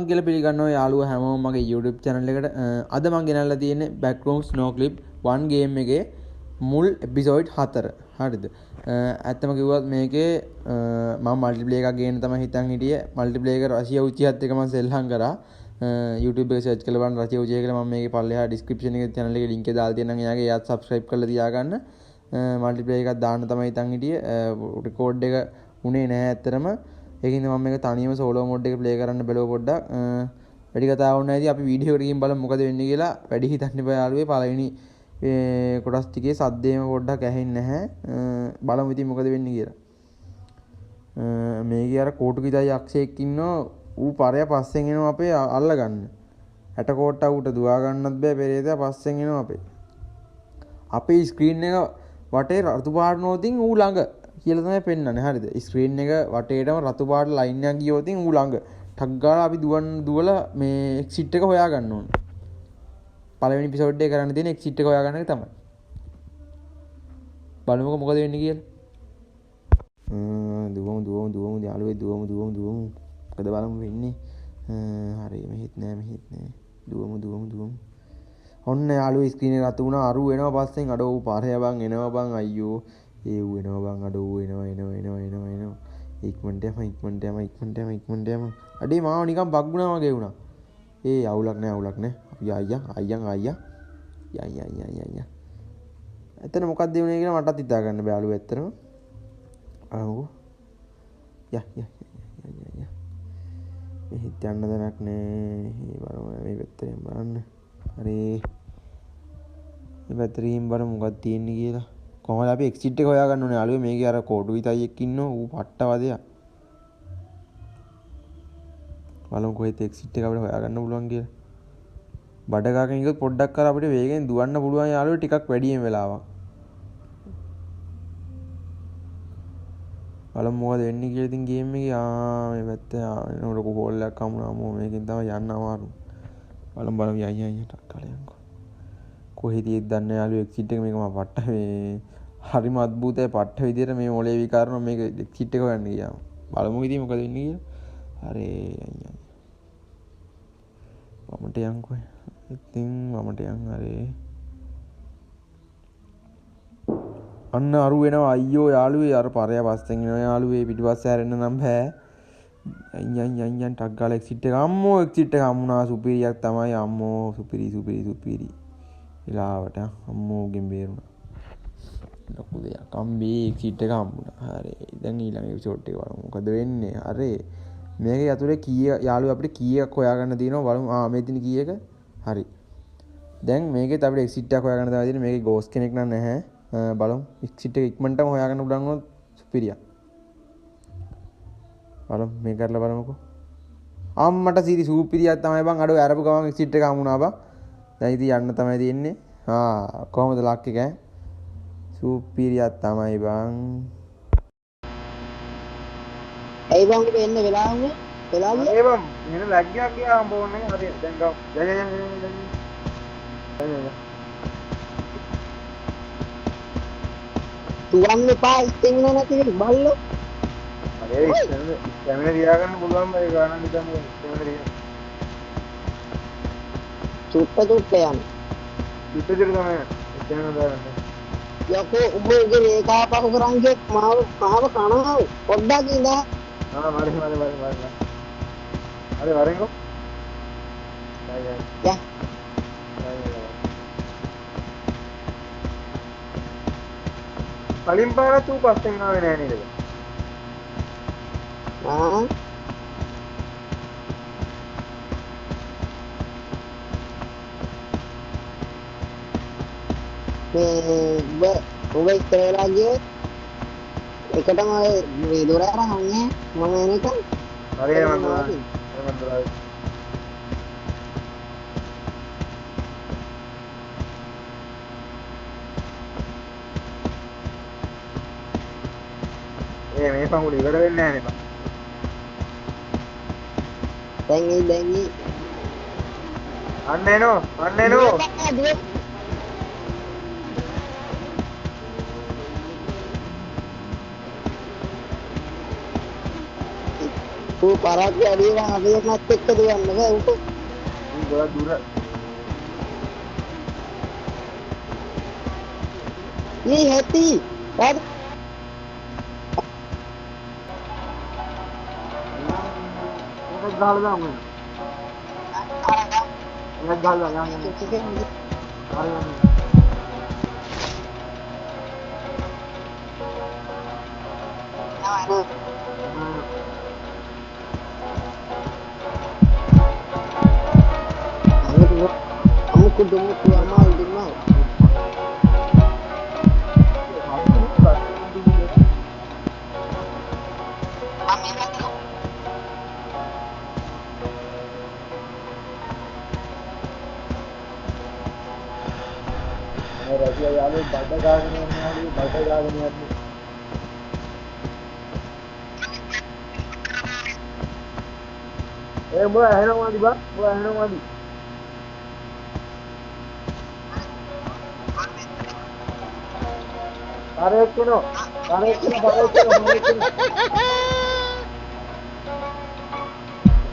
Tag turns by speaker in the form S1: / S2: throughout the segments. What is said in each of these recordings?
S1: කියලා පිළිගන්නවා යාළුවෝ හැමෝම මගේ YouTube channel එකට. අද මම ගෙනල්ලා තියෙන්නේ Backroom Snow Clip 1 game එකේ මුල් episode 4. හරිද? ඇත්තම කිව්වොත් මේකේ මම multiplayer එකක් ගේන්න තමයි හිතන් හිටියේ. multiplayer එක රෂියා උචියත් එක මම සෙල්ලම් කරා. YouTube එක search කරලා බලන්න රෂියා උචිය කියලා මම මේකේ පල්ලෙහා description එකේ channel එකේ link එක දාලා තියෙනවා. එයාගේ එයාත් subscribe කරලා තියාගන්න. multiplayer එකක් දාන්න තමයි හිතන් හිටියේ. record එක උනේ නැහැ ඇත්තටම. ඒකින්ද මම මේක තනියම solo mode එක play කරන්න බැලුවා පොඩ්ඩක්. වැඩි කතාවක් නැහැ. ඉතින් අපි වීඩියෝ එකට ගිහින් බලමු මොකද වෙන්නේ කියලා. වැඩි හිතන්න එපා යාළුවේ. පළවෙනි කොටස් ටිකේ සද්දේම පොඩ්ඩක් ඇහෙන්නේ නැහැ. බලමු ඉතින් මොකද වෙන්නේ කියලා. මේකේ අර කෝටු කිතයි යක්ෂයෙක් ඉන්නවා. ඌ පරය පස්සෙන් එනවා අපේ අල්ල ගන්න. 60 කෝට්ටා ඌට දුවා ගන්නත් බෑ පෙරේතයා පස්සෙන් එනවා අපේ. අපේ ස්ක්‍රීන් එක වටේ රතු පාට නෝතින් ඌ ළඟ කියලා තමයි පෙන්වන්නේ. හරිද? ස්ක්‍රීන් එක වටේටම රතු පාට ලයින් එකක් ගියොතින් ඌ ළඟ. ටක් ගාලා අපි දුවලා මේ එක්සිට් එක හොයා ගන්න ඕන. පළවෙනි එපිසෝඩ් එක කරන්න තියෙන එක්සිට් එක හොයා ගන්න එක තමයි. බලමුකෝ මොකද වෙන්නේ කියලා. දුවමු යාළුවේ දුවමු. මොකද බලමු වෙන්නේ. හරි මෙහෙත් නෑ. දුවමු. ඔන්න යාළුවේ ස්ක්‍රීන් එක රතු වුණා. අරු එනවා පස්සෙන් අඩෝ ඌ පාරේ බං එනවා බං අයියෝ. ඒ ඌ එනවා බං අඩෝ එනවා. ඉක්මනට යම. අඩේ මාව නිකන් බග්ගුණා වගේ වුණා. ඒ අවුලක් නෑ. අයියා. එතන මොකක්ද වුනේ කියලා මටත් හිතා ගන්න බෑ යාළුවා ඇත්තටම. අහුව. යා. මෙහෙත් යන්න දණක් නෑ. බලමු මේ පැත්තෙන් බලන්න. හරි. මේ පැත්තෙන් බලමු මොකක්ද තියෙන්නේ කියලා. කොහොමද අපි එක්සිට් එක හොයාගන්න ඕනේ යාළුවෝ. මේකේ අර කෝඩු විතයි එක්ක ඉන්නෝ ඌ පට්ට වදයක්. බලමු කොහෙද එක්සිට් එක අපිට හොයාගන්න පුළුවන් කියලා. බඩ ගාගෙන ඉගොත් පොඩ්ඩක් කර අපිට වේගෙන් දුවන්න පුළුවන් යාළුවෝ ටිකක් වැඩියෙන් වෙලාවක්. බලමු මොකද වෙන්නේ කියලා ඉතින් ගේම් එකේ මේ පැත්තේ එනකොට කෝල් එකක් හමුනා මෝ මේකෙන් තමයි යන්න අමාරු. බලමු යයි ටක්කලයන්කෝ. කොහෙද දන්නේ යාළුවෝ එක්සිට් එක මේක මම පට්ට මේ හරිම අద్භූතයි පට්ට විදියට මේ මොලේ විකාරන මේක එක්සිට් එක හොයන්න ගියාම. බලමු ඉතින් මොකද වෙන්නේ කියලා. හරි අයියා. මමට යන්කෝ. ඉතින් මමට යන් හරි. අන්න අරු වෙනවා අයියෝ යාළුවේ අර පරය පස්සෙන් එනවා යාළුවේ පිටිපස්සේ හැරෙන්න නම් බෑ. අයියන් ටක් ගාලා එක්සිට් එක අම්මෝ එක්සිට් එක හම්ුණා සුපිරියක් තමයි අම්මෝ සුපිරි. ඉලාවට අම්මෝ ගෙන් බේරුණා. ලොකු දෙයක්. කම්බි එක්සිට් එක හම්බුණා. හරි. දැන් ඊළඟ එපිසෝඩ් එක බලමු. මොකද වෙන්නේ? හරි. මේකේ යතුරේ කීය යාළුවා අපිට කීයක් හොයාගන්න තියෙනවා බලමු. මේ තියෙන කී එක. හරි. දැන් මේකෙත් අපිට එක්සිට් එකක් හොයාගන්න තමයි තියෙන්නේ. මේකේ ගෝස් කෙනෙක් නම් නැහැ. බලමු. එක්සිට් එක ඉක්මනටම හොයාගන්න උඩන් වුණොත් සුපිරියක්. බලමු මේ කරලා බලමුකෝ. අම්මට සීරි සුපිරියක් තමයි බං. අඩෝ අරපු ගමන් එක්සිට් එක හමුණා බං. දැන් ඉතින් යන්න තමයි තියෙන්නේ. කොහමද ලක් එක ඈ? සුපිරියක් තමයි බං.
S2: ඇයි බං ඔබ එන්න වෙලාවුනේ?
S1: ඒ බං මෙන්න ලැග් එකක් ගියා හම්බ ඕනේ. හරි දැන් ගමු. දැන්.
S2: තුවන්න එපා ඉතින් නැති බල්ලෝ.
S1: හරි ස්ටැමිනා තියාගන්න පුළුවන් මේ ගානක් නිකන් ස්ටැමිනා තියන්න.
S2: චුට්ට යන්න.
S1: චුට්ට තමයි ස්ටැමිනා දාගන්න.
S2: යකෝ උඹගේ රේඛාපහ කරන්නේ මාව කනවා පොඩ්ඩක් ඉඳලා.
S1: හරි. හරි වරෙන්කෝ.
S2: යා.
S1: කලින් පාරත් ඌ පස්සෙන් ආවේ නෑ නේද?
S2: ඔබ ඉස්සරහලා ගියොත් එකටම මේ දොර අරන් යන්නේ මම එනකම්.
S1: හරි මම දොරයි. මේ පංගුල ඉවර වෙන්නේ නැහැ නේ බං.
S2: දැන්
S1: අන්න එනෝ.
S2: ඌ පරාක් වැඩි නම් අපි දෙන්නත් එක්ක දුවන්න බෑ ඌට.
S3: ඌ ගොඩක් දුර.
S2: ඊ හැටි. රාජ
S3: මේක ගහලා දාමු. මේක ගහලා දාමු.
S2: එකේ හොඳ.
S3: හරි යන්නේ.
S2: Kamu kudu mutu amal di mau.
S3: රජියා යාළුවෝ බඩ ගාගෙන යනවා බඩ ගාගෙන යන්නේ. මොකද ඇහෙනවද බං? මොකද ඇහෙනවද? Tarik kino.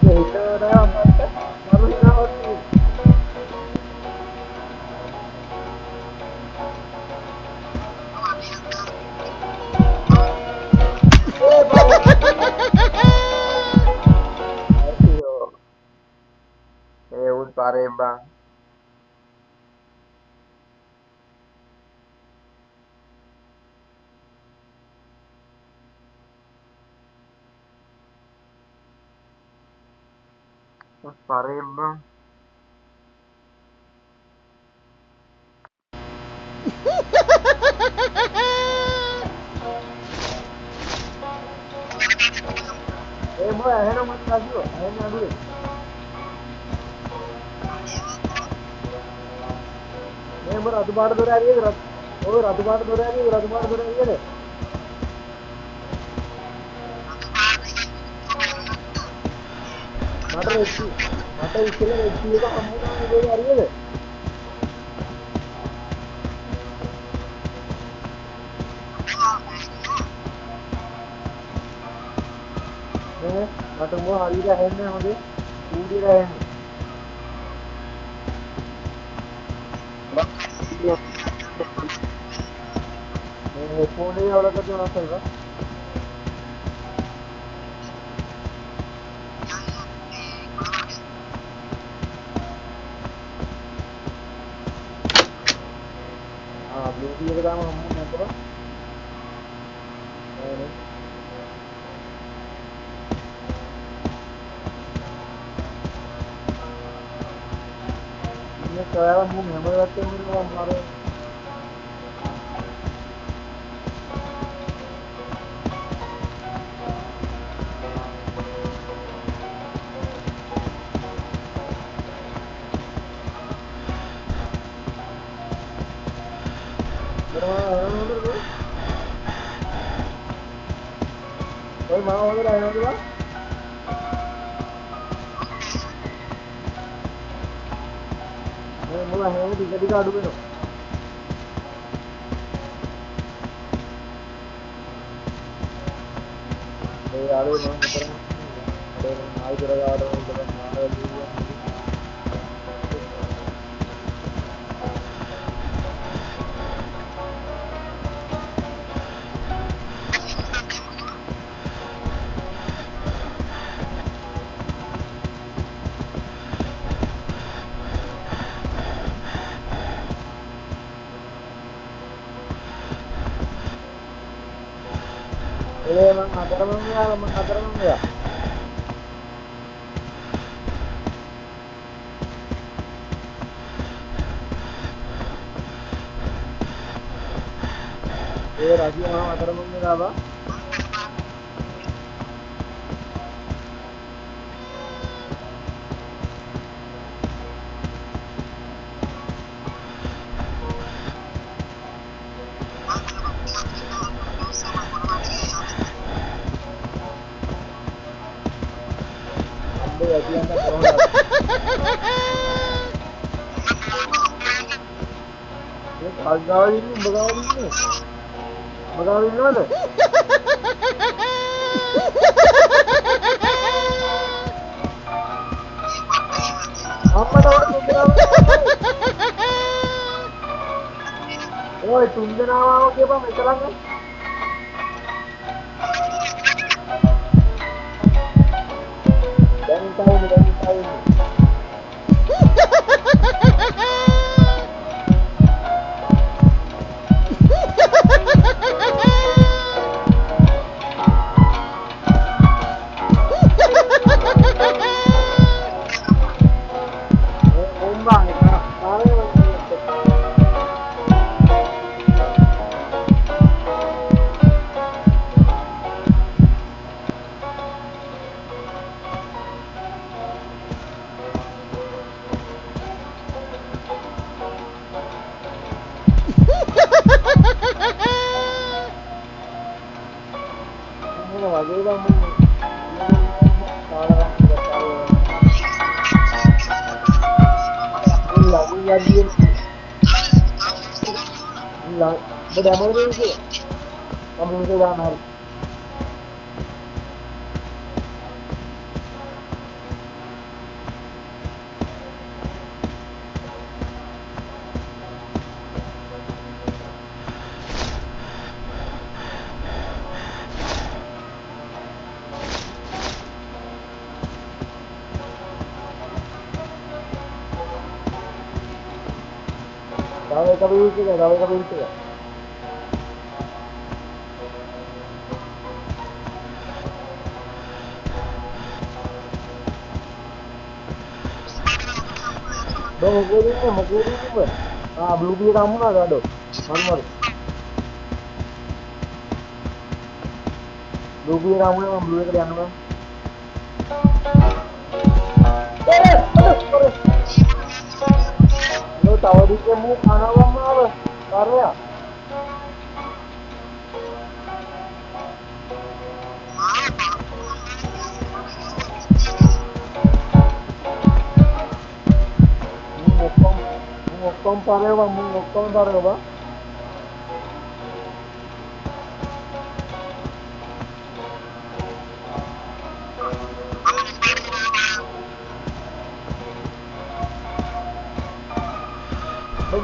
S3: Itu dah mantap. Baru nawat ni. Ud pare bang. Pare bang. Boy, akhirnya mati lagi loh. Akhirnya dulu. Ratu Pada dua hari ya, Ratu Pada dua hari deh. Mata istilah itu kamu kan dua hari deh. Mata gua hari dah akhirnya mode, puri dah akhirnya. Phone ही वाला का जो ना सही Bluetooth का हम मतलब ये क्या मुंह में हमारे बच्चे में हमारे कोई माँ वगैरह है ना क्या? मैं बोला है वो टिकट काट दो यार ये मैं बता रहा हूँ नाई जरा यार mengajar ya. Raji orang atar mengira apa? Bagawin mana? ඔය තුන් දෙනාම ආව කියපන් මෙතලංග. දැන් time. Blue biar kamu nggak ada, malu. Blue biar kamu yang blue ke dianu kan? Lo tahu di kamu mana bang mana? Karya. Compare bang, compare bang.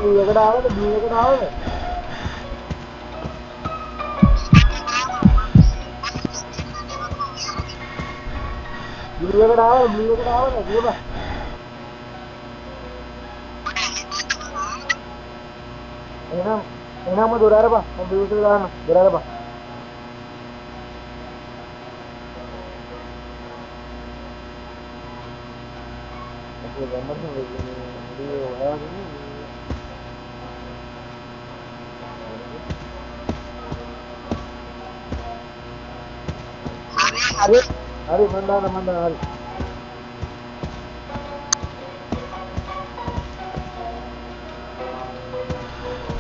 S3: Blue ke dalam, blue ke dalam. Blue ke dalam, blue bang. Enak mah dorare bang, mobil itu kan dorare bang. Oke, gambar nih video ini. Hari mana hari.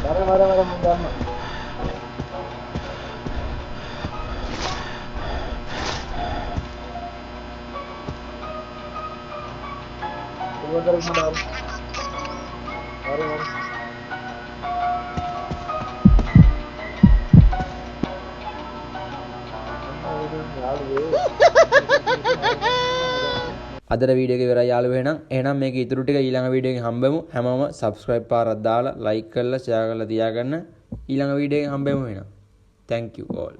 S3: Mari menggama. Sebentar menggama. Mari.
S1: අදට video එක ඉවරයි යාළුවෝ. එහෙනම් මේක ඉතුරු ටික ඊළඟ video එකෙන් හම්බෙමු. හැමෝම subscribe පාරක් දාලා like කරලා share කරලා තියාගන්න. ඊළඟ වීඩියෝ එකෙන් හම්බෙමු එහෙනම්. Thank you all.